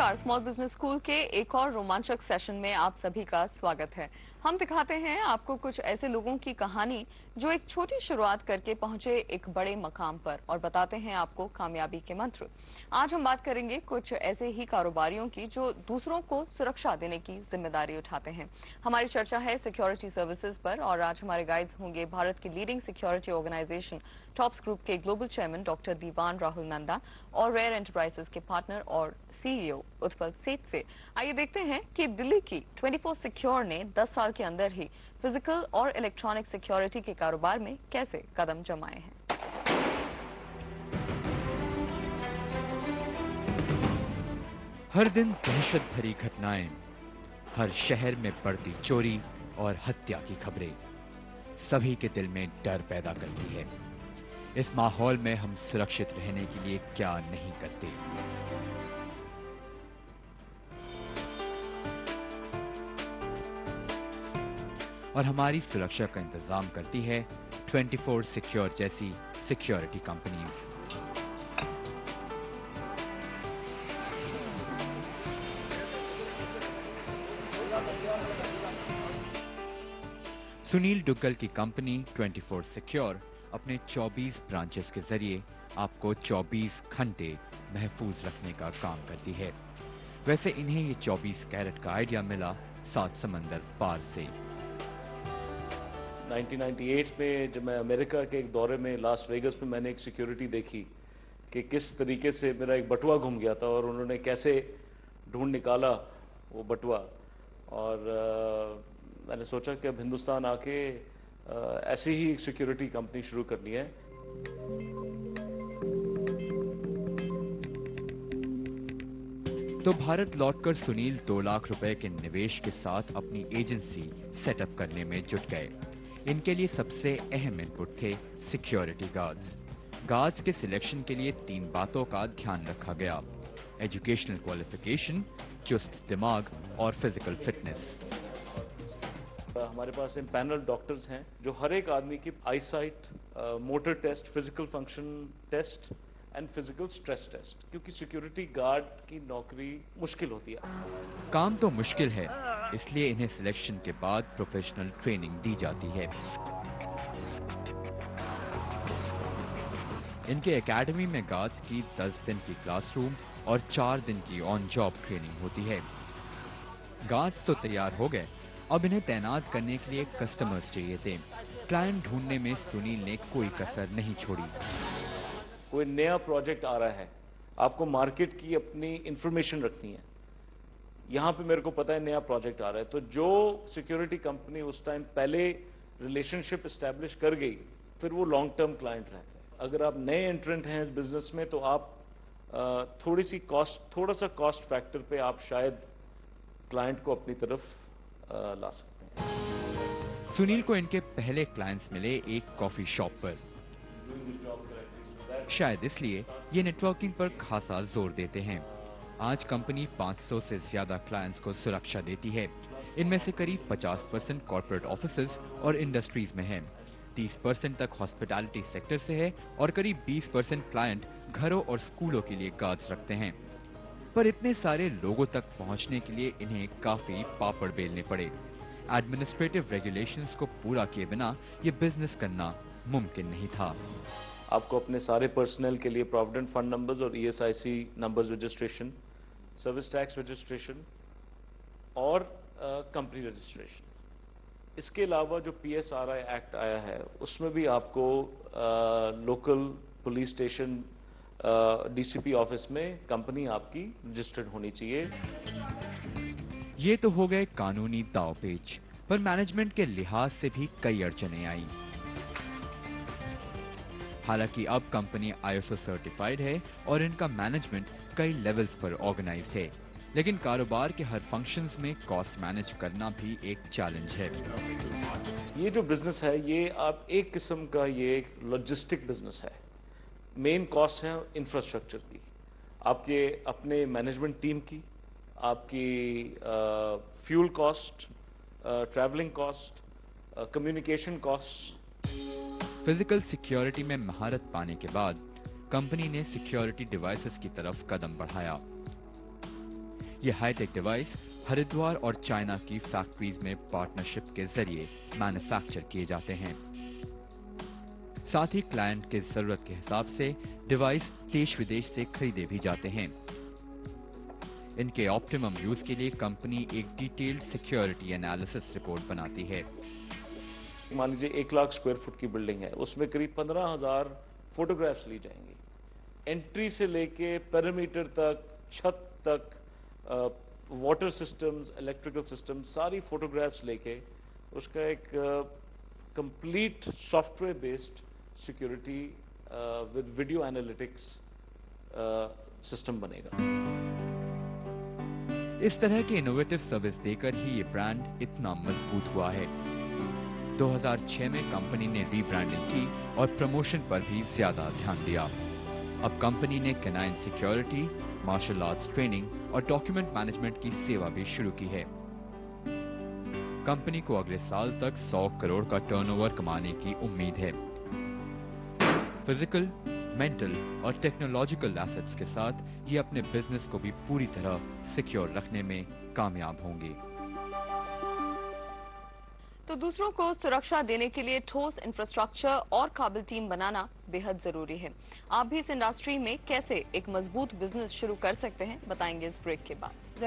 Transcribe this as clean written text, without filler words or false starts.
नमस्कार, small business school के एक और रोमांचक सेशन में आप सभी का स्वागत है। हम दिखाते हैं आपको कुछ ऐसे लोगों की कहानी जो एक छोटी शुरुआत करके पहुंचे एक बड़े मकाम पर और बताते हैं आपको कामयाबी के मंत्र। आज हम बात करेंगे कुछ ऐसे ही कारोबारियों की जो दूसरों को सुरक्षा देने की जिम्मेदारी उठाते हैं। हमारी चर्चा है सिक्योरिटी सर्विसेज पर और आज हमारे गाइड्स होंगे भारत की leading security organisation Tops Group के global chairman doctor Dewan Rahul Nanda और रेयर एंटरप्राइजेस के पार्टनर और सीईओ उत्पल सेठ से। आइए देखते हैं कि दिल्ली की 24 सिक्योर ने 10 साल के अंदर ही फिजिकल और इलेक्ट्रॉनिक सिक्योरिटी के कारोबार में कैसे कदम जमाए हैं। हर दिन दहशत भरी घटनाएं, हर शहर में बढ़ती चोरी और हत्या की खबरें सभी के दिल में डर पैदा करती है। इस माहौल में हम सुरक्षित रहने के लिए क्या नहीं करते। और हमारी सुरक्षा का इंतजाम करती है 24 सिक्योर जैसी सिक्योरिटी कंपनीज। सुनील दुग्गल की कंपनी 24 सिक्योर अपने 24 ब्रांचेस के जरिए आपको 24 घंटे महफूज रखने का काम करती है। वैसे इन्हें ये 24 कैरेट का आइडिया मिला 7 समंदर पार से। 1998 में जब मैं अमेरिका के एक दौरे में लास वेगस में मैंने एक सिक्योरिटी देखी कि किस तरीके से मेरा एक बटुआ घूम गया था और उन्होंने कैसे ढूंढ निकाला वो बटुआ। और मैंने सोचा कि अब हिंदुस्तान आके ऐसी ही एक सिक्योरिटी कंपनी शुरू करनी है। तो भारत लौटकर सुनील 2 लाख रुपए के निवेश के साथ अपनी एजेंसी सेटअप करने में जुट गए। इनके लिए सबसे अहम इनपुट थे सिक्योरिटी गार्ड्स। गार्ड्स के सिलेक्शन के लिए 3 बातों का ध्यान रखा गया: एजुकेशनल क्वालिफिकेशन, चुस्त दिमाग और फिजिकल फिटनेस। हमारे पास पैनल डॉक्टर्स हैं जो हर एक आदमी की eyesight, motor test, physical function test and physical stress test, क्योंकि सिक्योरिटी गार्ड की नौकरी मुश्किल होती है। काम तो मुश्किल है, इसलिए इन्हें सिलेक्शन के बाद प्रोफेशनल ट्रेनिंग दी जाती है। इनके एकेडमी में गार्ड्स की 10 दिन की क्लासरूम और 4 दिन की ऑन जॉब ट्रेनिंग होती है। गार्ड्स तो तैयार हो गए, अब इन्हें तैनात करने के लिए कस्टमर्स चाहिए थे। क्लाइंट ढूंढने में सुनील ने कोई कसर नहीं छोड़ी। कोई नया प्रोजेक्ट आ रहा है, आपको मार्केट की अपनी इंफॉर्मेशन रखनी है। यहां पे मेरे को पता है नया प्रोजेक्ट आ रहा है, तो जो सिक्योरिटी कंपनी उस टाइम पहले रिलेशनशिप एस्टैब्लिश कर गई, फिर वो लॉन्ग टर्म क्लाइंट रहता है। अगर आप नए एंट्रेंट हैं इस बिजनेस में तो आप थोड़ा सा कॉस्ट फैक्टर पे आप शायद क्लाइंट को अपनी तरफ ला सकते हैं। सुनील को इनके पहले क्लाइंट्स मिले एक कॉफी शॉप पर। शायद इसलिए ये नेटवर्किंग पर खासा जोर देते हैं। आज कंपनी 500 से ज्यादा क्लाइंट्स को सुरक्षा देती है। इनमें से करीब 50% कॉर्पोरेट ऑफिसेज और इंडस्ट्रीज में है, 30% तक हॉस्पिटैलिटी सेक्टर से है और करीब 20% क्लाइंट घरों और स्कूलों के लिए गार्ड्स रखते हैं। पर इतने सारे लोगों तक पहुंचने के लिए इन्हें काफी पापड़ बेलने पड़े। एडमिनिस्ट्रेटिव रेगुलेशंस को पूरा किए बिना ये बिजनेस करना मुमकिन नहीं था। आपको अपने सारे पर्सनल के लिए प्रोविडेंट फंड नंबर्स और ESIC numbers registration, service tax registration और कंपनी रजिस्ट्रेशन। इसके अलावा जो PSRI एक्ट आया है उसमें भी आपको local police station, DCP office में कंपनी आपकी रजिस्टर्ड होनी चाहिए। ये तो हो गए कानूनी दांव-पेच, पर मैनेजमेंट के लिहाज से भी कई अड़चनें आई। हालांकि अब कंपनी ISO सर्टिफाइड है और इनका मैनेजमेंट कई लेवल्स पर ऑर्गेनाइज है, लेकिन कारोबार के हर फंक्शंस में कॉस्ट मैनेज करना भी एक चैलेंज है। ये जो बिजनेस है ये आप एक किस्म का ये एक लॉजिस्टिक बिजनेस है। मेन कॉस्ट है इंफ्रास्ट्रक्चर की, आपके अपने मैनेजमेंट टीम की, आपकी fuel cost, travelling cost, communication cost. Physical security में महारत पाने के बाद कंपनी ने सिक्योरिटी डिवाइसेस की तरफ कदम बढ़ाया। ये हाईटेक डिवाइस हरिद्वार और चाइना की फैक्ट्रीज में पार्टनरशिप के जरिए मैन्युफैक्चर किए जाते हैं। साथ ही क्लाइंट के जरूरत के हिसाब से डिवाइस देश विदेश से खरीदे भी जाते हैं। इनके ऑप्टिमम यूज के लिए कंपनी एक डिटेल्ड सिक्योरिटी एनालिसिस रिपोर्ट बनाती है। मान लीजिए 1 लाख स्क्वायर फुट की बिल्डिंग है, उसमें करीब 15,000 फोटोग्राफ्स ली जाएंगी। एंट्री से लेके पेरीमीटर तक, छत तक, वाटर सिस्टम्स, इलेक्ट्रिकल सिस्टम, सारी फोटोग्राफ्स लेके उसका एक complete software based security with video analytics system बनेगा। इस तरह की इनोवेटिव सर्विस देकर ही ये ब्रांड इतना मजबूत हुआ है। 2006 में कंपनी ने रीब्रांडिंग की और प्रमोशन पर भी ज्यादा ध्यान दिया। अब कंपनी ने canine security, martial arts training और डॉक्यूमेंट मैनेजमेंट की सेवा भी शुरू की है। कंपनी को अगले साल तक 100 करोड़ का टर्नओवर कमाने की उम्मीद है। फिजिकल, मेंटल और टेक्नोलॉजिकल एसेट्स के साथ ये अपने बिजनेस को भी पूरी तरह सिक्योर रखने में कामयाब होंगे। तो दूसरों को सुरक्षा देने के लिए ठोस इंफ्रास्ट्रक्चर और काबिल टीम बनाना बेहद जरूरी है। आप भी इस इंडस्ट्री में कैसे एक मजबूत बिजनेस शुरू कर सकते हैं, बताएंगे इस ब्रेक के बाद।